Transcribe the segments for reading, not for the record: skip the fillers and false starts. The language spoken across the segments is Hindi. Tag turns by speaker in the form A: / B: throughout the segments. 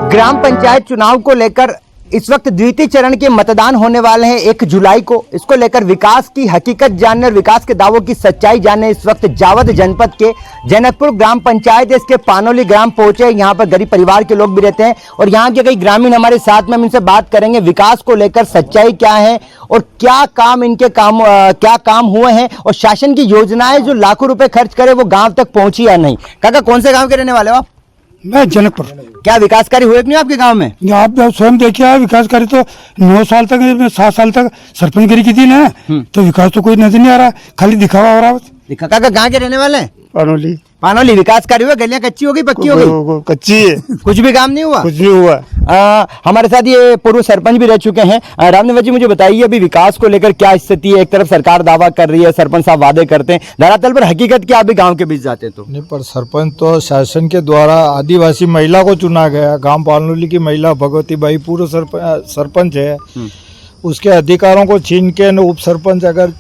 A: ग्राम पंचायत चुनाव को लेकर इस वक्त द्वितीय चरण के मतदान होने वाले हैं 1 जुलाई को। इसको लेकर विकास की हकीकत जानने और विकास के दावों की सच्चाई जानने इस वक्त जावद जनपद के जनकपुर ग्राम पंचायत इसके पानोली ग्राम पहुंचे। यहाँ पर गरीब परिवार के लोग भी रहते हैं और यहाँ के कई ग्रामीण हमारे साथ में, हम इनसे बात करेंगे विकास को लेकर सच्चाई क्या है और क्या काम हुए हैं और शासन की योजनाएं जो लाखों रुपए खर्च करे वो गाँव तक पहुंची या नहीं। काका, कौन से गाँव के रहने वाले हो आप?
B: मैं जनकपुर।
A: क्या विकास कार्य हुए कि नहीं आपके गांव में?
B: आप स्वयं देखिए, विकास कार्य तो 9 साल तक 7 साल तक सरपंचगिरी की थी ना, तो विकास तो कोई नजर नहीं आ रहा, खाली दिखावा हो रहा है।
A: दिखा। काका, कहाँ के रहने वाले हैं?
B: पानोली।
A: पानोली। विकास कार्य हुआ? गलियां कच्ची हो गई, पक्की हो गई?
B: कच्ची है,
A: कुछ भी काम नहीं हुआ?
B: कुछ नहीं हुआ।
A: हमारे साथ ये पूर्व सरपंच भी रह चुके हैं। रामनिवास जी, मुझे बताइए अभी विकास को लेकर क्या स्थिति है? एक तरफ सरकार दावा कर रही है, सरपंच साहब वादे करते हैं, धरातल पर हकीकत क्या? अभी गांव के बीच जाते हैं तो
C: नहीं, पर सरपंच तो शासन के द्वारा आदिवासी महिला को चुना गया। गांव पानोली की महिला भगवती बाई पूर्व सरपंच है, उसके अधिकारों को छीन के उप सरपंच अगर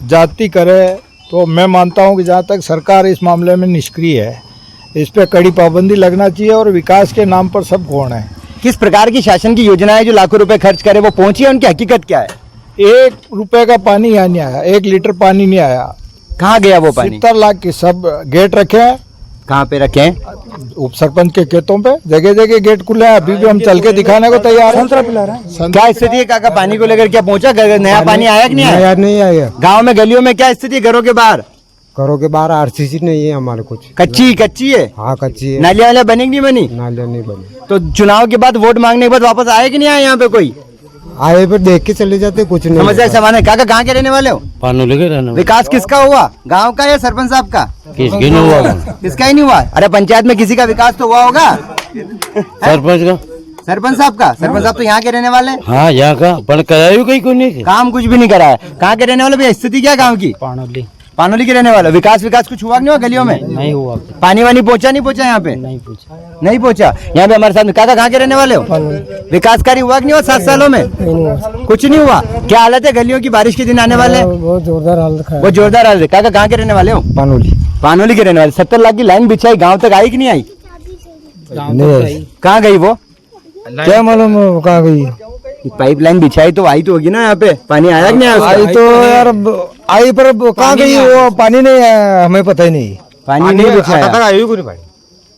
C: जाति करे तो मैं मानता हूं कि जहां तक सरकार इस मामले में निष्क्रिय है, इस पे कड़ी पाबंदी लगना चाहिए। और विकास के नाम पर सब कौन है?
A: किस प्रकार की शासन की योजनाएं जो लाखों रुपए खर्च करे वो पहुंची है? उनकी हकीकत क्या है?
C: 1 रुपए का पानी यहाँ नहीं आया, 1 लीटर पानी नहीं आया।
A: कहाँ गया वो पानी?
C: 70 लाख की सब गेट रखे हैं।
A: कहाँ पे रखे हैं?
C: उप सरपंच के खेतों पे जगह जगह गेट खुले हैं। अभी भी हम चल के दिखाने को तैयार हैं।
A: क्या स्थिति है काका? पानी को लेकर क्या पहुंचा? नया पानी आया कि नहीं आया?
B: नहीं आया।
A: गाँव में गलियों में क्या स्थिति? घरों के बाहर?
B: घरों के बाहर आरसीसी नहीं है हमारे कुछ।
A: कच्ची है?
B: हाँ, कच्ची है।
A: नालियाँ वालियाँ बनी नहीं बनी?
B: नालियाँ नहीं बनी।
A: तो चुनाव के बाद वोट मांगने के बाद वापस आए कि नहीं आए? यहाँ पे कोई
B: आए पर देख के चले जाते, कुछ नहीं।
A: समस्या समान है। काका, कहाँ के रहने वाले हो?
D: पानोली के रहने।
A: विकास किसका हुआ? गांव का या सरपंच साहब का?
D: किसकी नहीं हुआ?
A: किसका ही नहीं हुआ? अरे पंचायत में किसी का विकास तो हुआ होगा।
D: सरपंच का।
A: सरपंच साहब का? सरपंच साहब तो यहाँ के रहने वाले हैं।
D: हाँ, यहाँ का पर कराया कहीं को नहीं।
A: काम कुछ भी नहीं करा है। कहाँ के रहने वाले भैया? स्थिति क्या गाँव की?
D: पानोली।
A: पानोली के रहने वाले। विकास कुछ हुआ नहीं हुआ गलियों में?
D: नहीं हुआ।
A: पानी वानी नहीं पहुंचा यहाँ पे?
D: नहीं पूछा।
A: नहीं पहुंचा। यहाँ पे हमारे साथ में काका, कहाँ के रहने वाले हो? विकास कार्य हुआ कि नहीं हुआ 7 सालों में? कुछ नहीं हुआ। क्या हालत है गलियों की? बारिश के दिन आने वाले हैं,
B: बहुत जोरदार हालत है।
A: वो जोरदार हालत है। काका, कहाँ के रहने वाले हो?
B: पानोली।
A: पानोली के रहने वाले। 70 लाख की लाइन बिछाई, गाँव तक आई कि नहीं आई? कहाँ गई वो?
B: क्या मालूम कहाँ गई?
A: पाइपलाइन बिछाई तो आई तो होगी ना। यहाँ पे पानी आया कि नहीं आया?
B: आई तो यार आई, पर कहाँ गई वो? पानी नहीं आया, हमें पता ही नहीं।
A: पानी नहीं बिछाया।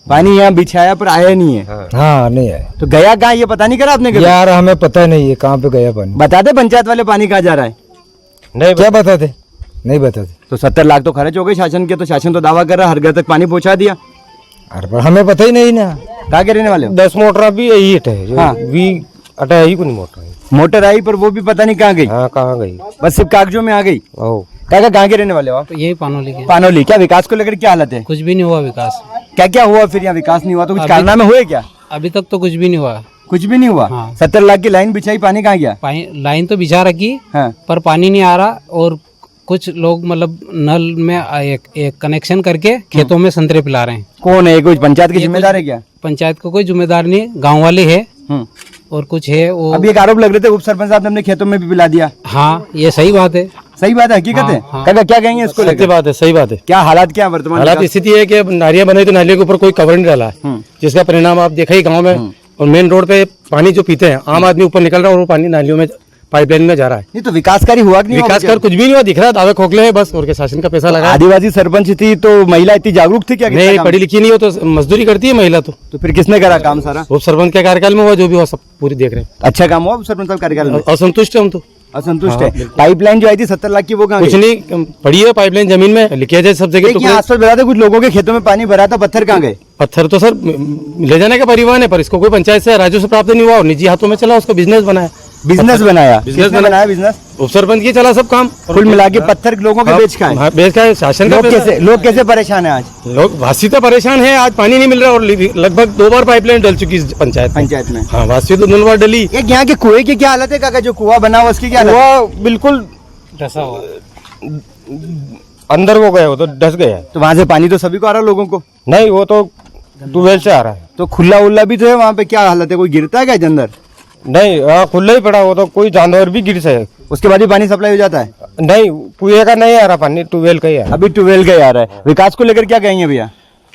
A: पानी यहाँ बिछाया पर आया नहीं है।
B: हाँ, नहीं आया।
A: तो गया कहाँ ये पता नहीं करा आपने कभी?
B: यार हमें पता नहीं है कहाँ पे गया पानी।
A: बताते पंचायत वाले पानी कहाँ जा रहा है?
B: नहीं, क्या बताते? नहीं बताते।
A: तो 70 लाख तो खर्च हो गए शासन के। तो शासन तो दावा कर रहा है हर घर तक पानी पहुँचा दिया।
B: अरे पर हमें पता ही नहीं ना।
A: कहाँ के रहने वाले हो?
B: 10 मोटर भी यही है।
A: हाँ।
B: अटा ही को नहीं
A: मोटर आई पर वो भी पता नहीं कहाँ गई।
B: हाँ, कहाँ गई?
A: बस सिर्फ कागजों में आ गई। काका, कहाँ के रहने वाले हो आप?
E: यही पानोली के।
A: पानोली। क्या विकास को लेकर क्या हालत है?
E: कुछ भी नहीं हुआ विकास।
A: क्या हुआ फिर? यहाँ विकास नहीं हुआ तो कुछ कारनामे हुए क्या?
E: अभी तक तो कुछ भी नहीं हुआ।
A: कुछ भी नहीं हुआ।
E: हाँ।
A: 70 लाख की लाइन बिछाई, पानी कहाँ गया?
E: लाइन तो बिछा रखी,
A: हाँ।
E: पर पानी नहीं आ रहा। और कुछ लोग मतलब नल में एक कनेक्शन करके खेतों में संतरे पिला रहे हैं।
A: कौन है? कोई पंचायत की जिम्मेदार है क्या?
E: पंचायत को कोई जिम्मेदार नहीं, गाँव वाले है और कुछ है वो।
A: अभी एक आरोप लग रहे थे उप सरपंच साहब ने अपने खेतों में भी पिला दिया।
E: हाँ, ये सही बात है।
A: सही बात है, हकीकत है।
E: हाँ।
A: काका, क्या कहेंगे इसको लेकर?
F: बात है, सही बात है।
A: क्या हालात क्या वर्तमान
F: हालात स्थिति है कि नालियां बनाई तो नालियों के ऊपर कोई कवर नहीं डाला है, जिसका परिणाम आप देखा ही गाँव में। और मेन रोड पे पानी जो पीते हैं आम आदमी ऊपर निकल रहा है और वो पानी नालियों में पाइपलाइन में जा रहा है।
A: नहीं तो विकास कार्य हुआ कि नहीं?
F: विकास कर कुछ भी नहीं हुआ, दिख रहा है दावे खोखले हैं बस, और के शासन का पैसा लगा।
A: आदिवासी सरपंच थी तो महिला इतनी जागरूक थी क्या?
F: नहीं, पढ़ी लिखी नहीं हो तो मजदूरी करती है महिला। तो
A: फिर किसने करा काम सारा?
F: उप सरपंच के कार्यकाल में हुआ, जो भी हुआ सब पूरी देख रहे हैं।
A: अच्छा काम हुआ उप सरपंच साहब कार्यकाल में?
F: असंतुष्ट है हम तो।
A: असंतुष्ट है। पाइपलाइन जो आई थी 70 लाख की, वो कहाँ
F: कुछ नहीं पड़ी है। पाइपलाइन जमीन में लिखा जाए सब जगह।
A: आसपास बताते कुछ लोगों के खेतों में पानी भरा था, पत्थर कहाँ गए?
F: पत्थर तो सर ले जाने का परिवहन है, पर इसको कोई पंचायत से राजस्व प्राप्त नहीं हुआ और निजी हाथों में चला, उसको बिजनेस बनाया।
A: बिजनेस बनाया बिजनेस
F: उप सरपंच की चला सब काम।
A: कुल मिला के पत्थर लोगों के बेच का है।
F: बेच का है शासन का।
A: लोग कैसे परेशान है आज?
F: लोग वासी तो परेशान है, आज पानी नहीं मिल रहा और लगभग 2 बार पाइपलाइन डल चुकी है पंचायत में। हाँ, वासी तो 2 बार डली।
A: एक यहाँ के कुएं की क्या हालत है काका? जो कुआं बना हुआ उसकी क्या हालत?
F: वो बिल्कुल
E: डसा हुआ
F: अंदर वो गया, वो तो डस गया।
A: तो वहाँ से पानी तो सभी को आ रहा है लोगों को?
F: नहीं, वो तो ट्यूबवेल से आ रहा है।
A: तो खुला उल्ला भी तो है वहाँ पे, क्या हालत है? कोई गिरता है क्या अंदर?
F: नहीं, खुला ही पड़ा, वो तो कोई जानवर भी गिर सके।
A: उसके बाद भी पानी सप्लाई हो जाता है?
F: नहीं, कुएं का नहीं आ रहा पानी, ट्यूबवेल का ही आ रहा।
A: अभी ट्यूबवेल का ही आ रहा है। विकास को लेकर क्या कहेंगे भैया?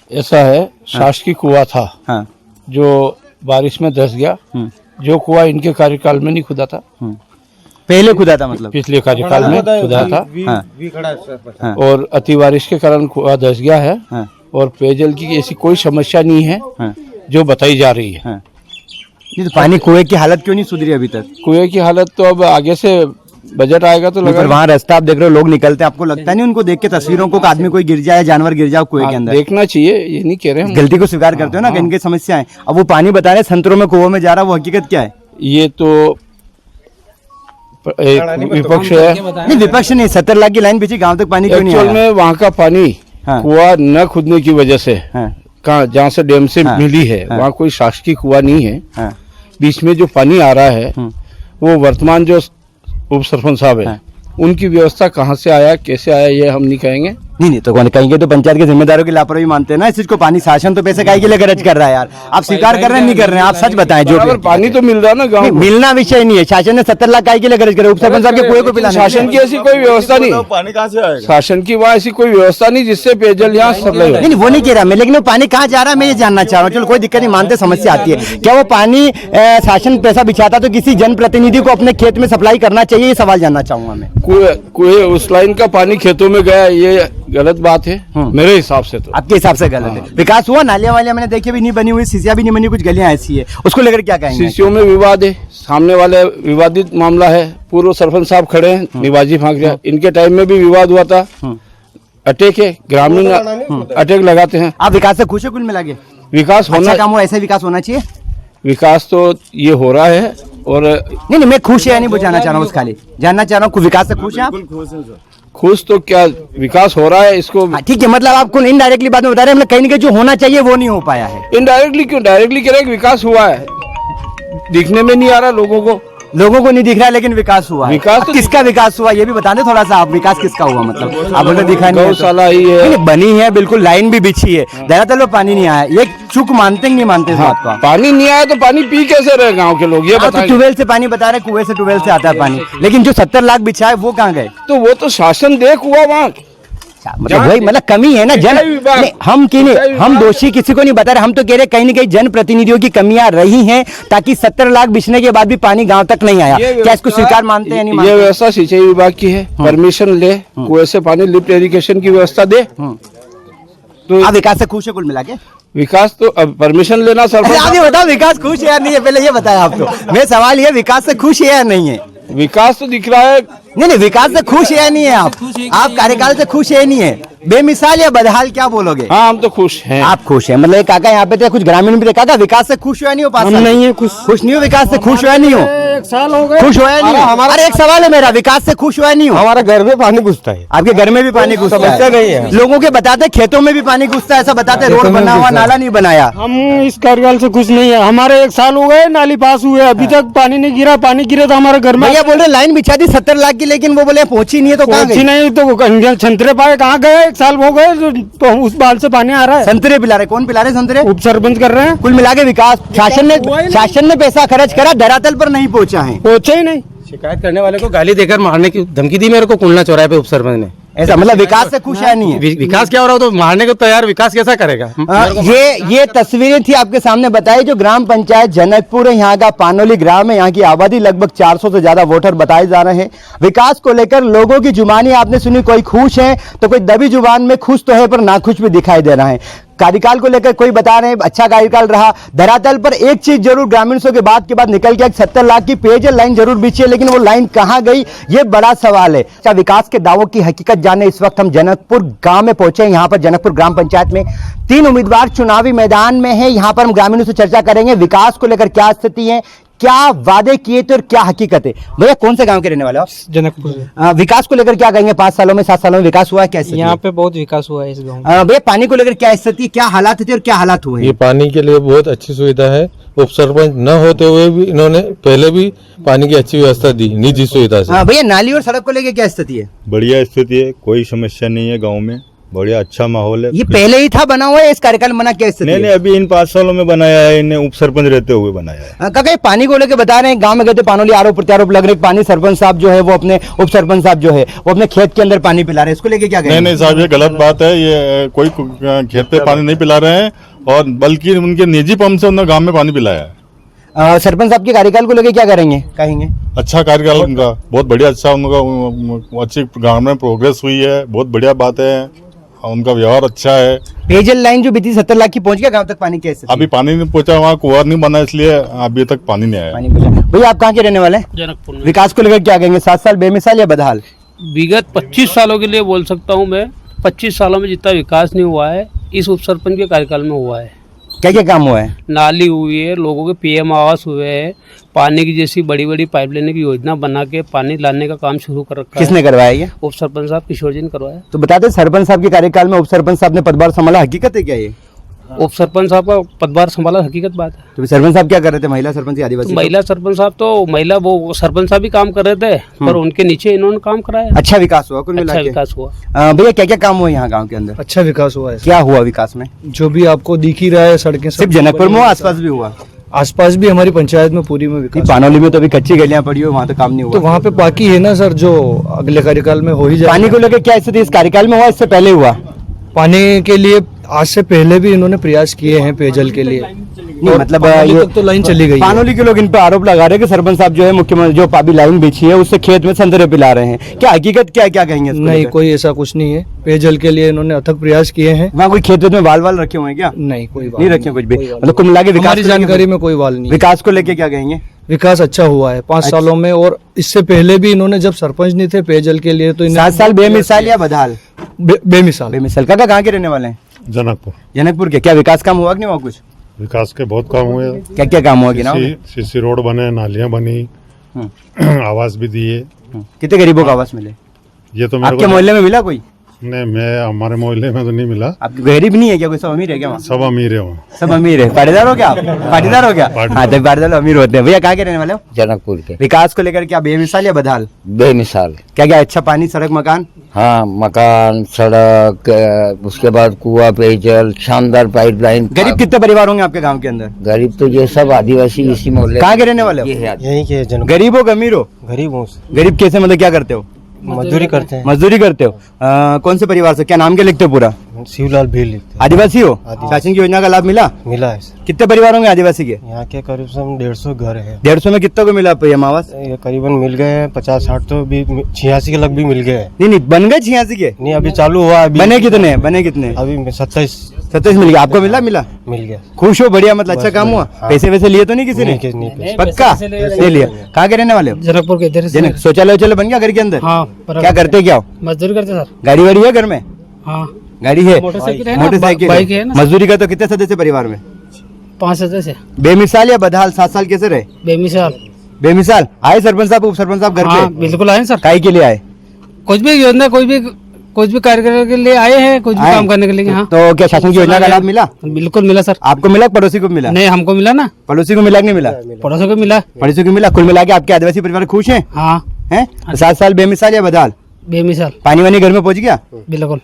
D: ऐसा है, शासकीय कुआं था
A: हाँ।
D: जो
G: बारिश में धंस गया। जो कुआं इनके कार्यकाल में नहीं खुदा था,
A: पहले खुदा था मतलब।
G: पिछले कार्यकाल में खुदा था।
A: हाँ।
G: और अति बारिश के कारण कुआं धंस गया है।
A: हाँ।
G: और पेयजल की ऐसी कोई समस्या नहीं है
A: हाँ।
G: जो बताई जा रही है।
A: हाँ। नहीं तो पानी कुएं की हालत क्यों नहीं सुधरी अभी तक?
G: कुएं की हालत तो अब आगे से बजट आएगा तो
A: पर
G: लगा।
A: वहाँ रास्ता आप देख रहे हो, लोग निकलते हैं, आपको लगता नहीं उनको देख के तस्वीरों को कि आदमी कोई गिर जाए, जानवर गिर जाए कुएं के अंदर?
G: देखना चाहिए, ये नहीं कह रहे हम।
A: गलती को स्वीकार करते हो ना कि इनकी समस्या है। अब वो पानी बता रहे संतरों में कुओं में जा रहा, वो हकीकत क्या है?
G: ये तो एक विपक्ष है।
A: नहीं विपक्ष नहीं, 70 लाख की लाइन पीछे गांव तक पानी क्यों नहीं
G: एक्चुअल
A: आया?
G: में वहाँ का पानी
A: हाँ।
G: कुआं न खुदने की वजह से,
A: हाँ।
G: कहाँ जहाँ से डैम से
A: हाँ।
G: मिली है,
A: हाँ।
G: वहाँ कोई शासकीय कुआं नहीं है।
A: हाँ।
G: बीच में जो पानी आ रहा है वो वर्तमान जो उप सरपंच साहब है,
A: हाँ।
G: उनकी व्यवस्था कहाँ से आया, कैसे आया, ये हम नहीं कहेंगे।
A: नहीं तो कौन कहेंगे? तो पंचायत के जिम्मेदारों की लापरवाही मानते हैं ना इस चीज को। पानी शासन तो पैसे काहे के लिए खर्च कर रहा है यार? आप स्वीकार कर रहे हैं नहीं कर रहे हैं? आप सच बताएं। जो
G: बराबर पानी तो मिल रहा है ना गाँव
A: नहीं,
G: में।
A: मिलना विषय नहीं है। शासन ने 70 लाख काहे के लिए खर्च करे? उप सरपंच साहब के कुएं को पिलाने?
G: शासन की ऐसी कोई व्यवस्था नहीं,
C: पानी कहाँ से आएगा?
G: शासन की वहाँ ऐसी कोई व्यवस्था नहीं जिससे पेयजल यहाँ सप्लाई हो।
A: नहीं वो नहीं कह रहा मैं, लेकिन वो पानी कहाँ जा रहा है मैं ये जानना चाह रहा हूँ। चलो कोई दिक्कत नहीं, मानते समस्या आती है। क्या वो पानी शासन पैसा बिछाता तो किसी जनप्रतिनिधि को अपने खेत में सप्लाई करना चाहिए? ये सवाल जानना चाहूंगा मैं।
G: कुएं उस लाइन का पानी खेतों में गया, ये गलत बात है मेरे हिसाब से। तो
A: आपके हिसाब से गलत है? विकास हुआ? नालियां वालियां मैंने देखी भी नहीं बनी हुई, सीसियां भी नहीं बनी, कुछ गलियां ऐसी है, उसको लेकर क्या कहेंगे?
G: सीसीओ में विवाद है, सामने वाले विवादित मामला है। पूर्व सरपंच साहब खड़े हैं, निवाजी फांकरिया, इनके टाइम में भी विवाद हुआ था। अटैक है, ग्रामीण अटैक लगाते हैं।
A: आप विकास से खुश है कुल मिला के?
G: विकास
A: अच्छा
G: होना,
A: काम हो, ऐसे विकास होना चाहिए।
G: विकास तो ये हो रहा है। और
A: नहीं मैं खुश है या नहीं वो जानना चाह रहा हूँ, बस खाली जानना चाह रहा हूँ। विकास से खुश है आप?
G: खुश तो क्या, विकास हो रहा है इसको।
A: हाँ, ठीक है, मतलब आपको इनडायरेक्टली बात में बता रहे हैं, कहीं ना कहीं जो होना चाहिए वो नहीं हो पाया है।
G: इनडायरेक्टली क्यों, डायरेक्टली कह रहे हैं कि विकास हुआ है, दिखने में नहीं आ रहा लोगों को।
A: लोगों को नहीं दिख रहा है लेकिन विकास हुआ है।
G: विकास तो
A: अब किसका विकास हुआ ये भी बता दें थोड़ा सा आप। विकास किसका हुआ मतलब? आप बोले दिखा नहीं है तो।
G: गौशाला ही है।
A: नहीं, बनी है बिल्कुल, लाइन भी बिछी है, धरातल में पानी नहीं आया। ये चूक मानते कि नहीं मानते इस बात को?
G: पानी नहीं आया तो पानी पी कैसे रहे गांव के लोग, ये
A: आप तो
G: बताएं।
A: ट्यूबवेल से पानी बता रहे, कुएं से ट्यूबवेल से आता है पानी, लेकिन जो 70 लाख बिछा है वो कहाँ गए?
G: तो वो तो शासन देख हुआ वहाँ।
A: मतलब वही मतलब कमी है ना जन। नहीं, हम की नहीं, हम दोषी किसी को नहीं बता रहे, हम तो कह रहे कहीं ना कहीं जनप्रतिनिधियों की कमियां रही हैं, ताकि 70 लाख बिछने के बाद भी पानी गांव तक नहीं आया। क्या इसको स्वीकार मानते हैं या नहीं
G: ये
A: मानते?
G: व्यवस्था सिंचाई विभाग की है, परमिशन ले, कुएं से पानी लिफ्ट इरिगेशन की व्यवस्था दे।
A: तो आप विकास से खुश है कुल मिला के?
G: विकास तो अब परमिशन लेना
A: अरे आप
G: सरपंच।
A: ये बताओ विकास खुश है या नहीं है, पहले ये बताया आप तो। मेरा सवाल ये, विकास से खुश है या नहीं है?
G: विकास तो दिख रहा है।
A: नहीं विकास से खुश है या नहीं है? आप कार्यकाल से खुश है या नहीं है? बेमिसाल या बदहाल क्या बोलोगे?
G: हाँ हम तो खुश हैं।
A: आप खुश हैं मतलब? काका यहाँ पे थे, कुछ ग्रामीण भी थे। काका विकास से खुश हो या नहीं हो? पास नहीं है खुश नहीं हो? विकास से खुश हो या नहीं हो?
B: 1 साल हो गए
A: खुश हो या नहीं हो? अरे एक सवाल है मेरा, विकास से खुश हो या नहीं हो?
B: हमारा घर में पानी घुसता है।
A: आपके घर में भी पानी घुसता है?
B: समस्या नहीं है।
A: लोगों के बताते खेतों में भी पानी घुसता है, ऐसा बताते। रोड बना हुआ, नाला नहीं बनाया।
B: हम इस कार्यकाल से खुश नहीं है। हमारे 1 साल हो गए, नाली पास हुए, अभी तक पानी नहीं गिरा। पानी गिरे तो हमारे घर में
A: भैया बोल रहे लाइन बिछा दी 70 लाख की, लेकिन वो बोले पहुंची नहीं है, तो कहाँ
B: पहुंची
A: गई?
B: नहीं तो संतरे पाए कहाँ गए? 1 साल हो गए तो उस बाल से पानी आ रहा है।
A: संतरे पिला रहे? कौन पिला रहे संतरे?
B: उप सरपंच कर रहे हैं।
A: कुल मिला के विकास शासन ने पैसा खर्च करा, धरातल पर नहीं पहुंचा है।
B: पहुंचे ही नहीं।
F: शिकायत करने वाले को गाली देकर मारने की धमकी दी मेरे को कुंडला चौराहे पे उप सरपंच ने।
A: ऐसा मतलब विकास से खुश है नहीं है?
F: विकास क्या हो रहा हो तो मारने को तैयार, विकास कैसा करेगा?
A: ये तस्वीरें थी आपके सामने बताई, जो ग्राम पंचायत जनकपुर है, यहाँ का पानोली ग्राम है। यहाँ की आबादी लगभग 400 से ज्यादा वोटर बताए जा रहे हैं। विकास को लेकर लोगों की जुबानी आपने सुनी, कोई खुश है तो कोई दबी जुबान में खुश तो है पर नाखुश भी दिखाई दे रहा है। कार्यकाल को लेकर कोई बता रहे हैं अच्छा कार्यकाल रहा, धरातल पर एक चीज जरूर ग्रामीणों के बाद के बाद निकल गया, 70 लाख की पेयजल लाइन जरूर बिछी है, लेकिन वो लाइन कहां गई ये बड़ा सवाल है। अच्छा, विकास के दावों की हकीकत जाने इस वक्त हम जनकपुर गांव में पहुंचे हैं। यहाँ पर जनकपुर ग्राम पंचायत में 3 उम्मीदवार चुनावी मैदान में है। यहाँ पर हम ग्रामीणों से चर्चा करेंगे विकास को लेकर क्या स्थिति है, क्या वादे किए थे और क्या हकीकत है। भैया कौन से गांव के रहने वाले हो आप?
E: जनकपुर।
A: विकास को लेकर क्या कहेंगे? 5 सालों में 7 सालों में विकास हुआ है? कैसे
E: यहाँ पे बहुत विकास हुआ है इस गाँव में।
A: भैया पानी को लेकर क्या स्थिति, क्या हालात थे और क्या हालात हुए?
H: ये पानी के लिए बहुत अच्छी सुविधा है। उप सरपंच न होते हुए भी इन्होंने पहले भी पानी की अच्छी व्यवस्था दी निजी सुविधा से।
A: भैया नाली और सड़क को लेकर क्या स्थिति है?
I: बढ़िया स्थिति है, कोई समस्या नहीं है गांव में, बढ़िया अच्छा माहौल है।
A: ये पहले ही था बना हुआ है, इस कार्यकाल में बना क्या स्थिति?
I: नहीं, अभी इन 5 सालों में बनाया है, इन्हें उप सरपंच रहते हुए बनाया है।
A: काका ये पानी को लेकर बता रहे हैं, गांव में गए थे, पानोली आरोप प्रत्यारोप लग रहे, पानी सरपंच साहब जो है वो अपने उप सरपंच साहब जो है वो अपने खेत के अंदर पानी पिला रहे हैं, इसको लेके क्या कहेंगे?
I: नहीं साहब, ये गलत बात है। ये कोई खेत पे पानी नहीं पिला रहे हैं और बल्कि उनके निजी पंप से उन्होंने गांव में पानी पिलाया है।
A: सरपंच साहब के कार्यकाल को लेकर क्या कहेंगे?
I: अच्छा कार्यकाल उनका, बहुत बढ़िया, अच्छा उनका अच्छी गांव में प्रोग्रेस हुई है, बहुत बढ़िया बात है, उनका व्यवहार अच्छा है।
A: पेयजल लाइन जो बीती 70 लाख की पहुंच गया गांव तक पानी कैसे?
I: अभी पानी नहीं पहुंचा, वहाँ कुआं नहीं बना, इसलिए अभी तक पानी नहीं आया।
A: भैया आप कहाँ के रहने वाले हैं?
E: जनकपुर में।
A: विकास को लेकर क्या कहेंगे? 7 साल बेमिसाल या बदहाल?
E: विगत 25 सालों के लिए बोल सकता हूँ मैं, 25 सालों में जितना विकास नहीं हुआ है इस उप सरपंच के कार्यकाल में हुआ है।
A: क्या क्या काम हुआ है?
E: नाली हुई है, लोगों के पीएम आवास हुए हैं, पानी की जैसी बड़ी बड़ी पाइपलाइन की योजना बना के पानी लाने का काम शुरू कर रखा है।
A: किसने करवाया ये?
E: उप सरपंच साहब किशोर जी ने करवाया।
A: तो बताते सरपंच साहब के कार्यकाल में उप सरपंच साहब ने पदभार संभाला, हकीकत है क्या ये?
E: उप सरपंच साहब का पदभार संभाला, हकीकत बात है।
A: तो सरपंच साहब क्या कर रहे थे? महिला सरपंच या आदिवासी?
E: महिला सरपंच साहब तो महिला वो सरपंच साहब भी काम कर रहे थे, पर उनके नीचे इन्होंने काम कराया।
A: अच्छा विकास हुआ कुल मिला
E: अच्छा
A: के?
E: विकास हुआ।
A: भैया क्या क्या काम हुआ यहाँ गाँव के अंदर?
C: अच्छा विकास हुआ है।
A: क्या हुआ विकास में?
C: जो भी आपको दिख ही रहा है, सड़कें
A: सिर्फ जनकपुर में हुआ, आसपास भी हुआ?
C: आसपास भी हमारी पंचायत में पूरी में विकास।
A: पानौली में तो अभी कच्ची गलियां पड़ी हुई, वहाँ तो काम नहीं हुआ।
C: तो वहाँ पे बाकी है ना सर, जो अगले कार्यकाल में हो ही जाए।
A: पानी को लेकर क्या स्थिति इस कार्यकाल में हुआ, इससे पहले हुआ?
C: पानी के लिए आज से पहले भी इन्होंने प्रयास किए हैं पेयजल के लिए।
A: नहीं, मतलब
C: पानौली
A: ये
C: तक तो लाइन चली गई है।
A: पानौली के लोग इन पर आरोप लगा रहे हैं कि सरपंच साहब जो है मुख्यमंत्री जो पाबी लाइन बिछी है उससे खेत में संतरे पिला रहे हैं। क्या हकीकत क्या है, क्या कहेंगे इसको
C: नहीं,
A: लेकर?
C: कोई ऐसा कुछ नहीं है। पेयजल के लिए इन्होंने अथक प्रयास किए हैं।
A: वहाँ कोई खेत में वाल रखे हुए हैं क्या?
C: नहीं, कोई
A: नहीं रखे कुछ भी, मतलब कुल मिला के विकास
C: हमारी जानकारी में कोई वाल नहीं है।
A: विकास को लेके क्या कहेंगे?
C: विकास अच्छा हुआ है 5 सालों में, और इससे पहले भी इन्होंने जब सरपंच नहीं थे पेयजल के लिए तो
A: 7 साल बेमिसाल या बदहाल?
C: बेमिसाल।
A: बेमिसाल। काका कहाँ के रहने वाले हैं?
I: जनकपुर।
A: जनकपुर के। क्या विकास काम हुआ कि नहीं हुआ कुछ?
I: विकास के बहुत काम हुए,
A: क्या क्या काम हुआ कि ना?
I: सीसी रोड बने, नालियां बनी, आवास भी दिए।
A: कितने गरीबों को आवास मिले?
I: ये तो
A: आपके मोहल्ले में मिला कोई?
I: नहीं, मैं हमारे मोहल्ले में तो नहीं मिला।
A: आप गरीब नहीं है क्या? कोई सब अमीर है क्या वहाँ?
I: सब अमीर है वहाँ।
A: सब अमीर है। पाटीदार हो क्या आप? पाटीदार हो क्या? हाँ, तो पाटीदार अमीर होते हैं। भैया कहाँ के रहने वाले हो?
D: जनकपुर के।
A: विकास को लेकर क्या बेमिसाल या बदहाल?
D: बेमिसाल।
A: क्या क्या अच्छा पानी, सड़क, मकान?
D: हाँ, मकान, सड़क, उसके बाद कुआं, पेयजल, शानदार पाइपलाइन।
A: गरीब कितने परिवार होंगे आपके गांव के अंदर?
D: गरीब तो ये सब आदिवासी इसी मोहल्ले।
A: कहाँ के रहने वाले हो?
C: यही के जन
A: गरीब हो कि अमीर हो?
C: गरीब हूँ,
A: गरीब कैसे, मतलब क्या करते हो?
C: मजदूरी करते हैं।
A: मजदूरी करते हो? कौन से परिवार से? क्या नाम क्या लिखते हो पूरा?
C: शिवलाल भी लिखते
A: आदिवासी हो? शासन की योजना का लाभ मिला?
C: मिला है सर।
A: कितने परिवार होंगे आदिवासी के?
C: यहाँ के करीब 150 घर है।
A: 150 में कितने को मिला पीएम आवास?
C: ये करीबन मिल गए हैं 50-60, तो भी 86 के लग भी मिल गए हैं।
A: नहीं, बन गए 86 के?
C: नहीं, अभी चालू हुआ। अभी
A: बने कितने? बने कितने?
C: अभी 27
A: मिल गया। आपको मिला?
C: मिल गया।
A: खुश हो? बढ़िया, मतलब अच्छा काम हुआ। पैसे वैसे लिए तो नहीं किसी ने?
C: नहीं,
A: पक्का ले लिया। कहाँ के रहने वाले हो?
E: जनकपुर के इधर
A: जनक। शौचालय वौचालय बन गया घर के अंदर?
E: हाँ।
A: क्या करते क्या हो?
E: मजदूरी करते सर।
A: गाड़ी वाड़ी है घर में?
E: हाँ,
A: गाड़ी है?
E: मोटरसाइकिल है ना,
A: मोटरसाइकिल
E: बाइक है ना।
A: मजदूरी का तो कितने सदस्य परिवार में?
E: 5 सदस्य।
A: बेमिसाल या बदहाल? 7 साल कैसे रहे?
E: बेमिसाल।
A: बेमिसाल। आए सरपंच साहब, उप सरपंच साहब घर
E: हाँ,
A: पे?
E: बिल्कुल आए सर।
A: काहे के लिए आए?
E: कुछ भी योजना, कुछ भी कार्य करने के लिए आए हैं, कुछ भी
A: आए?
E: काम करने के लिए। हाँ,
A: तो क्या शासन की योजना का लाभ मिला?
E: बिल्कुल मिला सर।
A: आपको मिला, पड़ोसी को मिला?
E: नहीं, हमको मिला ना।
A: पड़ोसी को मिला कि नहीं मिला?
E: पड़ोसों को मिला।
A: पड़ोसी को मिला। कुल मिला के आपके आदिवासी परिवार खुश हैं?
E: हाँ,
A: हैं? 7 साल बेमिसाल या बदहाल?
E: बेमिसाल।
A: पानी वानी घर में पहुंच गया?
E: बिल्कुल।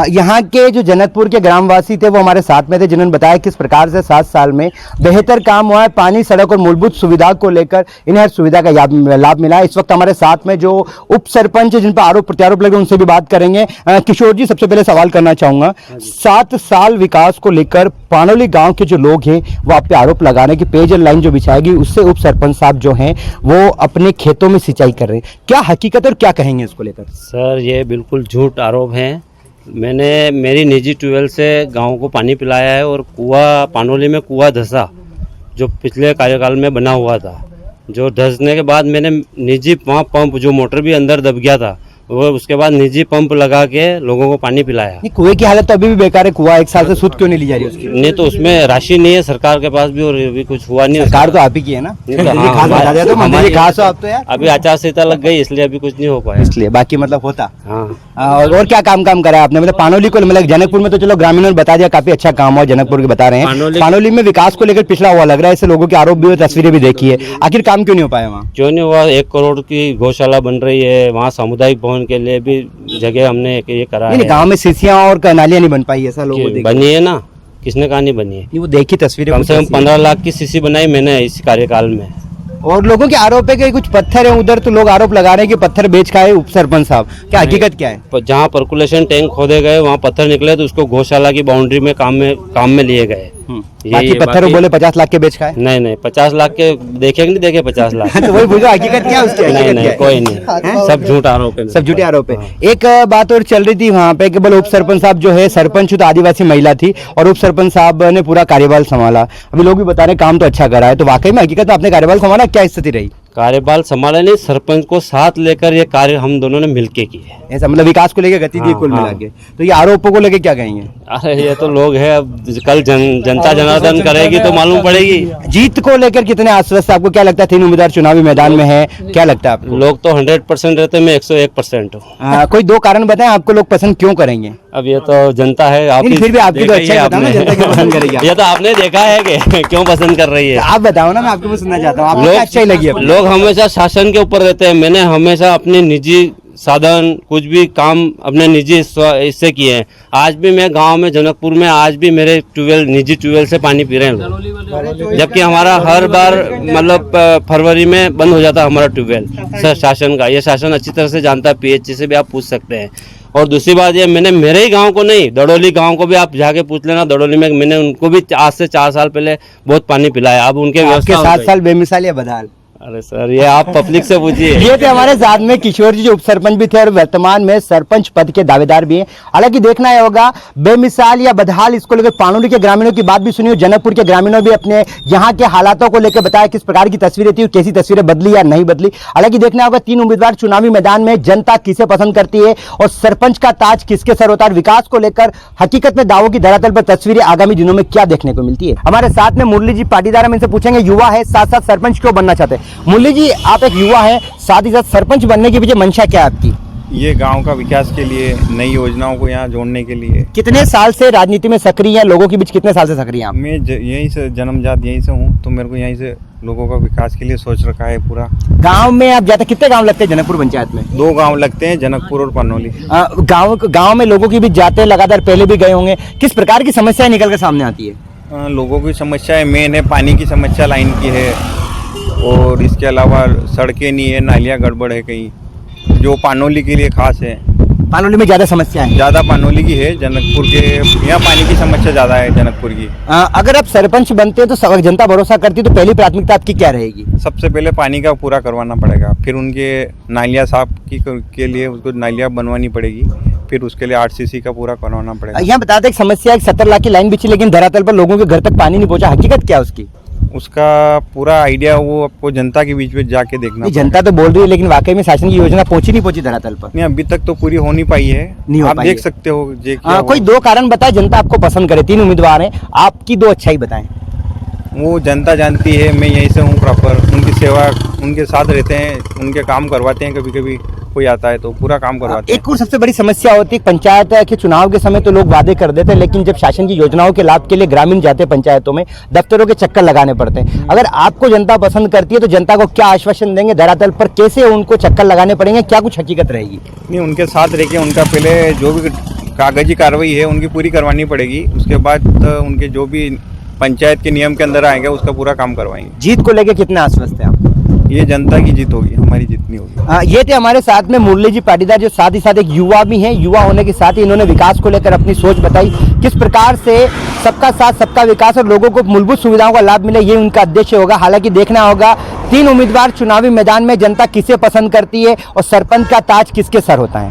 A: यहाँ के जो जनकपुर के ग्रामवासी थे वो हमारे साथ में थे, जिन्होंने बताया किस प्रकार से 7 साल में बेहतर काम हुआ है। पानी, सड़क और मूलभूत सुविधा को लेकर इन्हें हर सुविधा का लाभ मिला है। इस वक्त हमारे साथ में जो उप सरपंच जिन पर आरोप प्रत्यारोप लगे उनसे भी बात करेंगे। किशोर जी, सबसे पहले सवाल करना चाहूंगा, 7 साल विकास को लेकर पानौली गांव के जो लोग हैं वो आप पे आरोप लगा रहे हैं कि पेयजल लाइन जो बिछाएगी उससे उप सरपंच साहब जो हैं वो अपने खेतों में सिंचाई कर रहे हैं। क्या हकीकत और क्या कहेंगे इसको लेकर?
J: सर, ये बिल्कुल झूठ आरोप है। मैंने मेरी निजी ट्यूबवेल से गांव को पानी पिलाया है, और कुआं, पानौली में कुआं धंसा जो पिछले कार्यकाल में बना हुआ था, जो धंसने के बाद मैंने निजी पंप जो मोटर भी अंदर दब गया था, वो उसके बाद निजी पंप लगा के लोगों को पानी पिलाया।
A: कुएं की हालत तो अभी भी बेकार है। कुआं 1 साल से सुध क्यों नहीं ली जा रही उसकी?
J: नहीं, तो उसमें राशि नहीं है सरकार के पास भी, और अभी कुछ हुआ नहीं।
A: सरकार तो आप ही की है ना?
J: नहीं तो हाँ,
A: हमारी खास हो आप तो यार।
J: अभी आचार संहिता लग गई, इसलिए अभी कुछ नहीं हो पाया।
A: इसलिए बाकी मतलब होता।
J: हाँ।
A: और क्या काम करा है आपने? मतलब पानौली को, मतलब जनकपुर में तो चलो ग्रामीणों ने बता दिया काफी अच्छा काम हुआ, जनकपुर के बता रहे हैं। पानौली में विकास को लेकर पिछड़ा हुआ लग रहा है, ऐसे लोगों के आरोप भी हुए, तस्वीरें भी देखी है। आखिर काम क्यों नहीं हो पाया वहाँ?
J: क्यों नहीं हुआ? 1 करोड़ की गौशाला बन रही है, वहाँ सामुदायिक भवन के लिए भी जगह हमने ये करा है।
A: गाँव में सीसियाँ और नालियाँ नहीं बन पाई, ऐसा लोगों को
J: बनी है ना, किसने कहा नहीं बनी है?
A: वो देखी तस्वीरें,
J: कम से कम 15 लाख की सीसी बनाई मैंने इस कार्यकाल में।
A: और लोगों के आरोप है कि कुछ पत्थर है उधर, तो लोग आरोप लगा रहे हैं कि पत्थर बेच खाए उप सरपंच साहब। क्या हकीकत क्या है?
J: जहाँ पर्कुलेशन टैंक खोदे गए वहाँ पत्थर निकले, तो उसको गौशाला की बाउंड्री में काम में लिए गए।
A: बाकी पत्थर बोले 50 लाख के बेच खाए।
J: नहीं नहीं 50 लाख के देखे नहीं देखे 50 लाख
A: तो वही पूछो हकीकत क्या है उसकी?
J: नहीं
A: हकीकत
J: नहीं
A: क्या है?
J: कोई नहीं, सब झूठ आरोप है।
A: सब झूठे आरोप है। एक बात और चल रही थी वहाँ पे, केवल उप सरपंच साहब जो है, सरपंच तो आदिवासी महिला थी और उप सरपंच साहब ने पूरा कार्यभार संभाला। अभी लोग भी बता रहे काम तो अच्छा करा है, तो वाकई में हकीकत में आपने कार्यभार संभाला, क्या स्थिति रही?
J: कार्यभार संभाला नहीं, सरपंच को साथ लेकर ये कार्य हम दोनों ने मिलके किए।
A: ऐसा मतलब विकास को लेकर गति दी
J: हाँ,
A: कुल मिला
J: हाँ।
A: के। तो ये आरोपों को लेकर क्या कहेंगे?
J: अरे ये तो लोग है, अब कल जनता जनार्दन करेगी तो मालूम पड़ेगी।
A: जीत को लेकर कितने आश्वस्त? आपको क्या लगता है 3 उम्मीदवार चुनावी मैदान में है, क्या लगता है आपको?
J: लोग तो 100% रहते, मैं 101% हूँ।
A: कोई 2 कारण बताएं आपको लोग पसंद क्यों करेंगे?
J: अब ये तो जनता है, आप
A: नहीं, फिर भी आपकी तो अच्छा ही बताओ ना, जनता क्यों पसंद करेगी?
J: ये तो आपने देखा है कि क्यों पसंद कर रही है।
A: आप बताओ ना, मैं आपको भी सुनना चाहता हूँ, आपको क्या अच्छा ही लगी है?
J: लोग हमेशा शासन के ऊपर रहते हैं। मैंने हमेशा अपने निजी साधन कुछ भी काम अपने निजी इससे किए हैं। आज भी मैं गांव में जनकपुर में आज भी मेरे निजी ट्यूबवेल से पानी पी रहे हैं लोग, जबकि हमारा हर बार मतलब फरवरी में बंद हो जाता हमारा ट्यूबवेल शासन का। ये शासन अच्छी तरह से जानता है, पीएचई से भी आप पूछ सकते हैं। और दूसरी बात ये, मैंने मेरे ही गांव को नहीं, दड़ोली गांव को भी आप जाके पूछ लेना। दड़ोली में मैंने उनको भी आज से 4 साल पहले बहुत पानी पिलाया। अब उनके
A: आपके 7 साल बेमिसाल या बदहाल?
J: अरे सर, ये आप पब्लिक से पूछिए।
A: ये थे हमारे साथ में किशोर जी, जो उप सरपंच भी थे और वर्तमान में सरपंच पद के दावेदार भी हैं। हालांकि देखना यह होगा बेमिसाल या बदहाल, इसको लेकर पानोली के ग्रामीणों की बात भी सुनी और जनकपुर के ग्रामीणों भी अपने यहाँ के हालातों को लेकर बताया किस प्रकार की तस्वीरें थी, कैसी तस्वीरें बदली या नहीं बदली। हालांकि देखना होगा 3 उम्मीदवार चुनावी मैदान में, जनता किसे पसंद करती है और सरपंच का ताज किसके सर होता है। विकास को लेकर हकीकत में दावों की धरातल पर तस्वीरें आगामी दिनों में क्या देखने को मिलती है। हमारे साथ में मुरली जी पाटीदार, हम इनसे पूछेंगे, युवा है, साथ साथ सरपंच क्यों बनना चाहते हैं? मुरली जी, आप एक युवा हैं, साथ ही साथ सरपंच बनने के पीछे मंशा क्या है आपकी?
K: ये गांव का विकास के लिए, नई योजनाओं को यहाँ जोड़ने के लिए।
A: कितने साल से राजनीति में सक्रिय हैं? लोगों के बीच कितने साल से सक्रिय हैं आप?
K: मैं यहीं से जन्मजात यहीं से हूँ, तो मेरे को यहीं से लोगों का विकास के लिए सोच रखा है पूरा।
A: गांव में आप जाते, कितने गांव लगते हैं जनकपुर पंचायत में?
K: 2 गांव लगते हैं, जनकपुर और पानोली।
A: गांव में लोगों के बीच जाते हैं लगातार, पहले भी गए होंगे, किस प्रकार की समस्याएं निकल कर सामने आती है?
K: लोगों की समस्या मेन है, पानी की समस्या लाइन की है, और इसके अलावा सड़कें नहीं है, नालियाँ गड़बड़ है कहीं, जो पानोली के लिए खास है।
A: पानोली में ज्यादा समस्या है?
K: ज्यादा पानोली की है, जनकपुर के यहाँ पानी की समस्या ज्यादा है जनकपुर की।
A: अगर आप सरपंच बनते हैं तो जनता भरोसा करती है, तो पहली प्राथमिकता आपकी क्या रहेगी?
K: सबसे पहले पानी का पूरा करवाना पड़ेगा, फिर उनके नालियाँ साफ के लिए उसको नालियाँ बनवानी पड़ेगी, फिर उसके लिए 8 सीसी का पूरा करवाना पड़ेगा।
A: यहाँ बताते एक समस्या, 17 लाख की लाइन बिछी, लेकिन धरातल पर लोगों के घर तक पानी नहीं पहुंचा, हकीकत क्या है उसकी?
K: उसका पूरा आइडिया वो आपको जनता के बीच में जाके देखना।
A: जनता तो बोल रही है, लेकिन वाकई में शासन की योजना नहीं पहुंची धरातल पर?
K: नहीं, अभी तक तो पूरी हो नहीं पाई है,
A: नहीं हो
K: आप
A: पाई
K: देख
A: है।
K: सकते हो।
A: कोई 2 कारण बताए जनता आपको पसंद करे, 3 उम्मीदवार हैं, आपकी 2 अच्छाई बताएं।
K: वो जनता जानती है, मैं यहीं से हूँ प्रॉपर, उनकी सेवा उनके साथ रहते हैं, उनके काम करवाते हैं, कभी कभी कोई आता है तो पूरा काम करवाते हैं।
A: एक और सबसे बड़ी समस्या होती है पंचायत के चुनाव के समय, तो लोग वादे कर देते हैं, लेकिन जब शासन की योजनाओं के लाभ के लिए ग्रामीण जाते हैं पंचायतों में, दफ्तरों के चक्कर लगाने पड़ते हैं। अगर आपको जनता पसंद करती है तो जनता को क्या आश्वासन देंगे धरातल पर, कैसे उनको चक्कर लगाने पड़ेंगे, क्या कुछ हकीकत रहेगी?
K: नहीं, उनके साथ रह के उनका पहले जो भी कागजी कार्रवाई है उनकी पूरी करवानी पड़ेगी, उसके बाद उनके जो भी पंचायत के नियम के अंदर आएंगे उसका पूरा काम करवाएंगे।
A: जीत को लेकर कितने आश्वस्त हैं आप?
K: ये जनता की जीत होगी, हमारी जीत नहीं होगी।
A: ये थे हमारे साथ में मुरली जी पाटीदार, जो साथ ही साथ एक युवा भी हैं। युवा होने के साथ ही इन्होंने विकास को लेकर अपनी सोच बताई, किस प्रकार से सबका साथ सबका विकास और लोगों को मूलभूत सुविधाओं का लाभ मिले, ये उनका उद्देश्य होगा। हालांकि देखना होगा 3 उम्मीदवार चुनावी मैदान में, जनता किसे पसंद करती है और सरपंच का ताज किसके सर होता है।